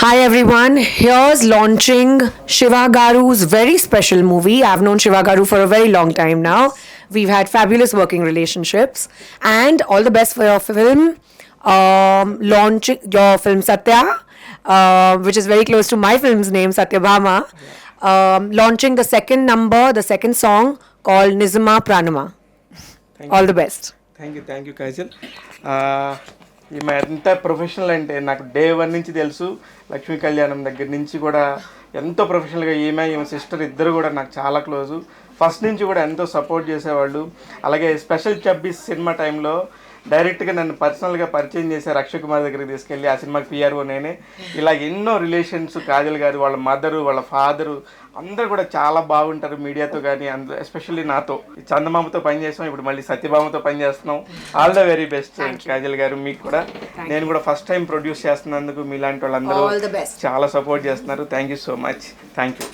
Hi everyone, here's launching Shiva Garu's very special movie. I've known Shiva Garu for a very long time now. We've had fabulous working relationships, and all the best for your film. Launching your film Satya, which is very close to my film's name, Satyabhama. Launching the second number, the second song called Nizama Pranama. All the best. Thank you Kajal. ఈమె ఎంత professional అంటే నాకు day 1 నుంచి తెలుసు. లక్ష్మీ కళ్యాణం దగ్గర నుంచి కూడా ఎంతో ప్రొఫెషనల్గా ఈమె సిస్టర్ ఇద్దరు కూడా నాకు చాలా క్లోజు. ఫస్ట్ నుంచి కూడా ఎంతో సపోర్ట్ చేసేవాళ్ళు. అలాగే స్పెషల్ 26 సినిమా టైంలో డైరెక్ట్గా నన్ను పర్సనల్గా పరిచయం చేశారు అక్షయ్ కుమార్ దగ్గరికి తీసుకెళ్ళి. ఆ సినిమాకి పిఆర్ఓ నేనే. ఇలా ఎన్నో రిలేషన్స్ కాజల్ గారు, వాళ్ళ మదరు, వాళ్ళ ఫాదరు అందరూ కూడా చాలా బాగుంటారు మీడియాతో కానీ, అందరూ ఎస్పెషల్లీ నాతో. చందమామతో పనిచేస్తాం, ఇప్పుడు మళ్ళీ సత్యభామతో పనిచేస్తున్నాం. All the very best Kajal గారు. మీకు కూడా నేను కూడా ఫస్ట్ టైం ప్రొడ్యూస్ చేస్తున్నందుకు మీలాంటి వాళ్ళందరూ చాలా సపోర్ట్ చేస్తున్నారు. Thank you so much. Thank you.